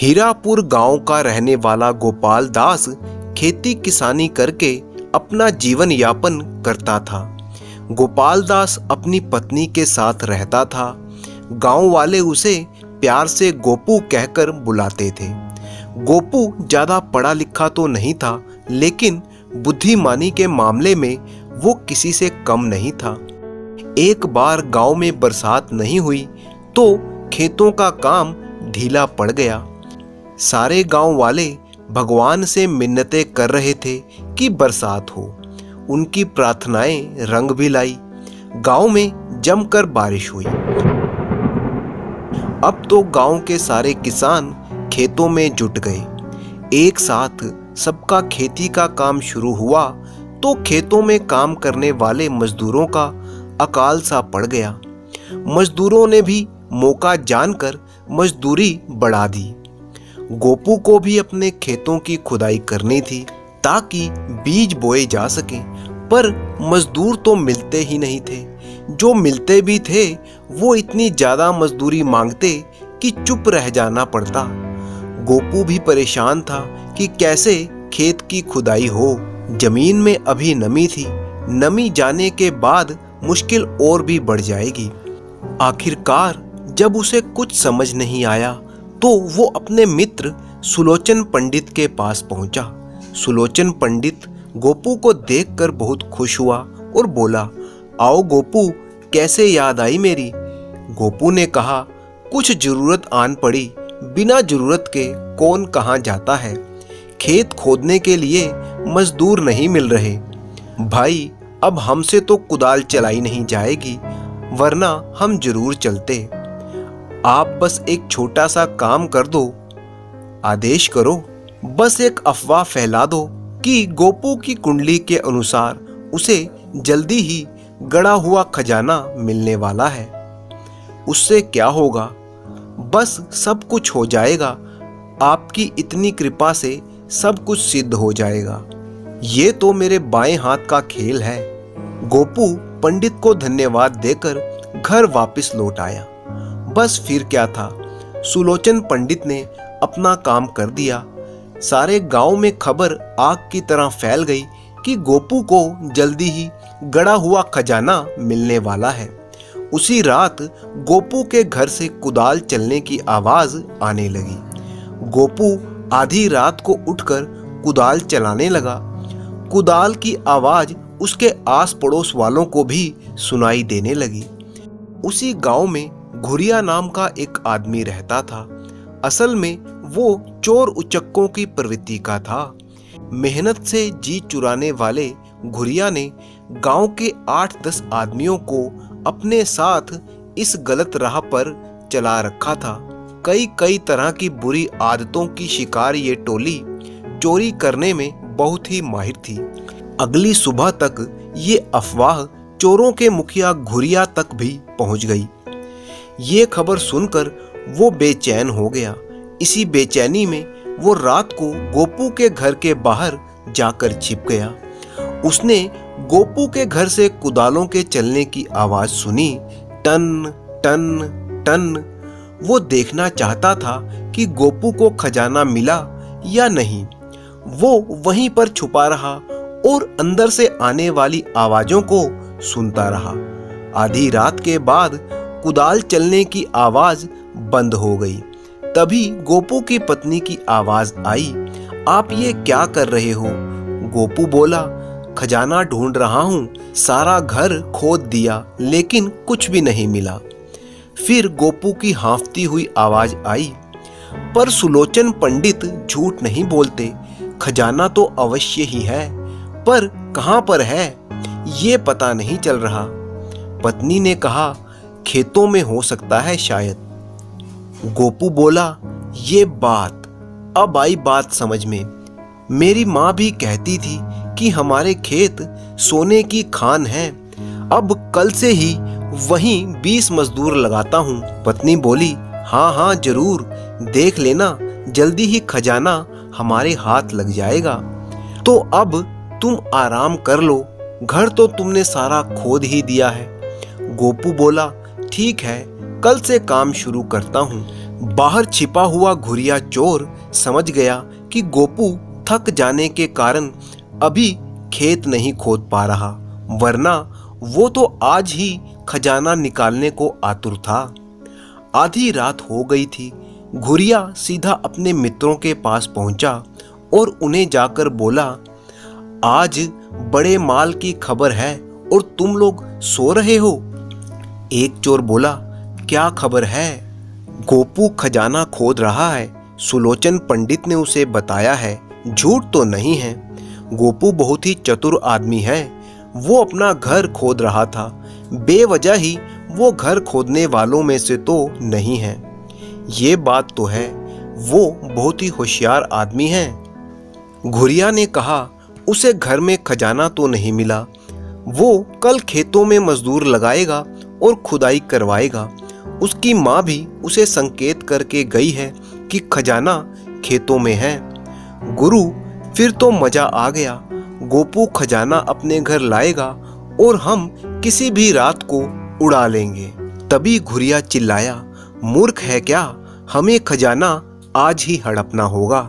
हीरापुर गांव का रहने वाला गोपाल दास खेती किसानी करके अपना जीवन यापन करता था। गोपाल दास अपनी पत्नी के साथ रहता था। गांव वाले उसे प्यार से गोपू कहकर बुलाते थे। गोपू ज्यादा पढ़ा लिखा तो नहीं था, लेकिन बुद्धिमानी के मामले में वो किसी से कम नहीं था। एक बार गांव में बरसात नहीं हुई तो खेतों का काम ढीला पड़ गया। सारे गांव वाले भगवान से मिन्नतें कर रहे थे कि बरसात हो। उनकी प्रार्थनाएं रंग भी लाई। गांव में जमकर बारिश हुई। अब तो गांव के सारे किसान खेतों में जुट गए। एक साथ सबका खेती का काम शुरू हुआ तो खेतों में काम करने वाले मजदूरों का अकाल सा पड़ गया। मजदूरों ने भी मौका जानकर मजदूरी बढ़ा दी। गोपू को भी अपने खेतों की खुदाई करनी थी ताकि बीज बोए जा सके, पर मजदूर तो मिलते ही नहीं थे। जो मिलते भी थे वो इतनी ज्यादा मजदूरी मांगते कि चुप रह जाना पड़ता। गोपू भी परेशान था कि कैसे खेत की खुदाई हो। जमीन में अभी नमी थी। नमी जाने के बाद मुश्किल और भी बढ़ जाएगी। आखिरकार जब उसे कुछ समझ नहीं आया तो वो अपने मित्र सुलोचन पंडित के पास पहुंचा। सुलोचन पंडित गोपू को देखकर बहुत खुश हुआ और बोला, आओ गोपू, कैसे याद आई मेरी? गोपू ने कहा, कुछ जरूरत आन पड़ी। बिना जरूरत के कौन कहाँ जाता है। खेत खोदने के लिए मजदूर नहीं मिल रहे। भाई, अब हमसे तो कुदाल चलाई नहीं जाएगी, वरना हम जरूर चलते। आप बस एक छोटा सा काम कर दो। आदेश करो। बस एक अफवाह फैला दो कि गोपू की कुंडली के अनुसार उसे जल्दी ही गड़ा हुआ खजाना मिलने वाला है। उससे क्या होगा? बस सब कुछ हो जाएगा। आपकी इतनी कृपा से सब कुछ सिद्ध हो जाएगा। ये तो मेरे बाएं हाथ का खेल है। गोपू पंडित को धन्यवाद देकर घर वापस लौट आया। बस फिर क्या था, सुलोचन पंडित ने अपना काम कर दिया। सारे गांव में खबर आग की तरह फैल गई कि गोपू को जल्दी ही गड़ा हुआ खजाना मिलने वाला है। उसी रात गोपू के घर से कुदाल चलने की आवाज आने लगी। गोपू आधी रात को उठकर कुदाल चलाने लगा। कुदाल की आवाज उसके आस पड़ोस वालों को भी सुनाई देने लगी। उसी गांव में घुरिया नाम का एक आदमी रहता था। असल में वो चोर उचक्कों की प्रवृत्ति का था। मेहनत से जी चुराने वाले घुरिया ने गांव के 8-10 आदमियों को अपने साथ इस गलत राह पर चला रखा था। कई तरह की बुरी आदतों की शिकार ये टोली चोरी करने में बहुत ही माहिर थी। अगली सुबह तक ये अफवाह चोरों के मुखिया घुरिया तक भी पहुंच गई। ये खबर सुनकर वो बेचैन हो गया। इसी बेचैनी में वो रात को गोपू के घर के बाहर जाकर छिप गया। उसने गोपू के घर से कुदालों के चलने की आवाज सुनी। टन टन टन। वो देखना चाहता था कि गोपू को खजाना मिला या नहीं। वो वहीं पर छुपा रहा और अंदर से आने वाली आवाजों को सुनता रहा। आधी रात के बाद कुदाल चलने की आवाज बंद हो गई। तभी गोपू की पत्नी की आवाज आई, आप ये क्या कर रहे हो? गोपू बोला, खजाना ढूंढ रहा हूँ। सारा घर खोद दिया लेकिन कुछ भी नहीं मिला। फिर गोपू की हांफती हुई आवाज आई, पर सुलोचन पंडित झूठ नहीं बोलते। खजाना तो अवश्य ही है, पर कहाँ पर है ये पता नहीं चल रहा। पत्नी ने कहा, खेतों में हो सकता है शायद। गोपू बोला, ये बात अब आई बात समझ में। मेरी माँ भी कहती थी कि हमारे खेत सोने की खान है। अब कल से ही वहीं 20 मजदूर लगाता हूँ। पत्नी बोली, हाँ जरूर, देख लेना, जल्दी ही खजाना हमारे हाथ लग जाएगा। तो अब तुम आराम कर लो, घर तो तुमने सारा खोद ही दिया है। गोपू बोला, ठीक है, कल से काम शुरू करता हूँ। बाहर छिपा हुआ घुरिया चोर समझ गया कि गोपू थक जाने के कारण अभी खेत नहीं खोद पा रहा, वरना वो तो आज ही खजाना निकालने को आतुर था। आधी रात हो गई थी। घुरिया सीधा अपने मित्रों के पास पहुंचा और उन्हें जाकर बोला, आज बड़े माल की खबर है और तुम लोग सो रहे हो। एक चोर बोला, क्या खबर है? गोपू खजाना खोद रहा है, सुलोचन पंडित ने उसे बताया है, झूठ तो नहीं है। गोपू बहुत ही चतुर आदमी है, वो अपना घर खोद रहा था, बेवजह ही वो घर खोदने वालों में से तो नहीं है। ये बात तो है, वो बहुत ही होशियार आदमी है। घुरिया ने कहा, उसे घर में खजाना तो नहीं मिला, वो कल खेतों में मजदूर लगाएगा और खुदाई करवाएगा। उसकी माँ भी उसे संकेत करके गई है कि खजाना खेतों में है। गुरु, फिर तो मजा आ गया। गोपू खजाना अपने घर लाएगा और हम किसी भी रात को उड़ा लेंगे। तभी घुरिया चिल्लाया, मूर्ख है क्या? हमें खजाना आज ही हड़पना होगा।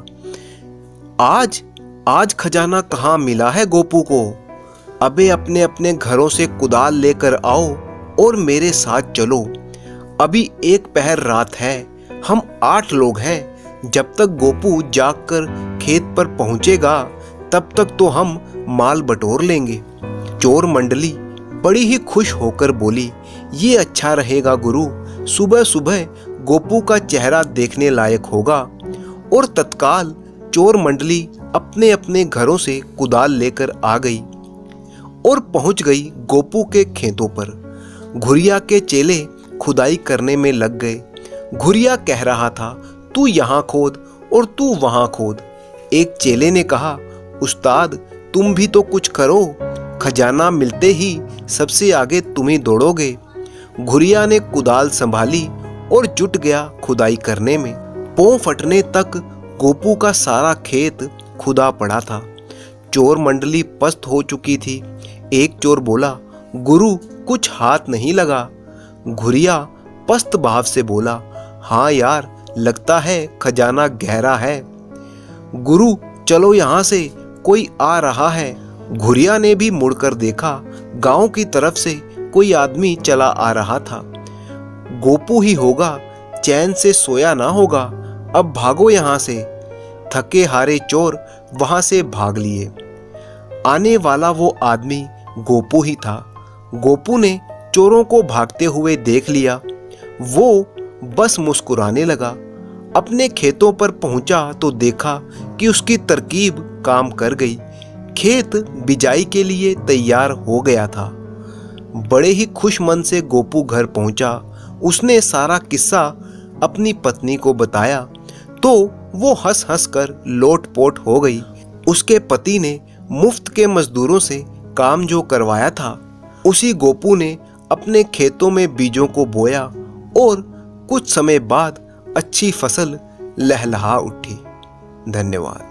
आज खजाना कहाँ मिला है गोपू को? अबे अपने अपने घरों से कुदाल लेकर आओ और मेरे साथ चलो। अभी एक पहर रात है, हम 8 लोग हैं। जब तक गोपू जागकर खेत पर पहुंचेगा तब तक तो हम माल बटोर लेंगे। चोर मंडली बड़ी ही खुश होकर बोली, ये अच्छा रहेगा गुरु, सुबह सुबह गोपू का चेहरा देखने लायक होगा। और तत्काल चोर मंडली अपने अपने घरों से कुदाल लेकर आ गई और पहुंच गई गोपू के खेतों पर। घुरिया के चेले खुदाई करने में लग गए। घुरिया कह रहा था, तू यहाँ खोद और तू वहाँ खोद। एक चेले ने कहा, उस्ताद तुम भी तो कुछ करो, खजाना मिलते ही सबसे आगे तुम ही दौड़ोगे। घुरिया ने कुदाल संभाली और जुट गया खुदाई करने में। पांव फटने तक गोपू का सारा खेत खुदा पड़ा था। चोर मंडली पस्त हो चुकी थी। एक चोर बोला, गुरु कुछ हाथ नहीं लगा। घुरिया पस्त भाव से बोला, हाँ यार, लगता है खजाना गहरा है। गुरु चलो यहाँ से, कोई आ रहा है। घुरिया ने भी मुड़कर देखा, गांव की तरफ से कोई आदमी चला आ रहा था। गोपू ही होगा, चैन से सोया ना होगा, अब भागो यहाँ से। थके हारे चोर वहां से भाग लिए। आने वाला वो आदमी गोपू ही था। गोपू ने चोरों को भागते हुए देख लिया। वो बस मुस्कुराने लगा। अपने खेतों पर पहुंचा तो देखा कि उसकी तरकीब काम कर गई। खेत बिजाई के लिए तैयार हो गया था। बड़े ही खुश मन से गोपू घर पहुंचा। उसने सारा किस्सा अपनी पत्नी को बताया तो वो हंस हंस कर लोटपोट हो गई। उसके पति ने मुफ्त के मजदूरों से काम जो करवाया था, उसी गोपू ने अपने खेतों में बीजों को बोया और कुछ समय बाद अच्छी फसल लहलहा उठी। धन्यवाद।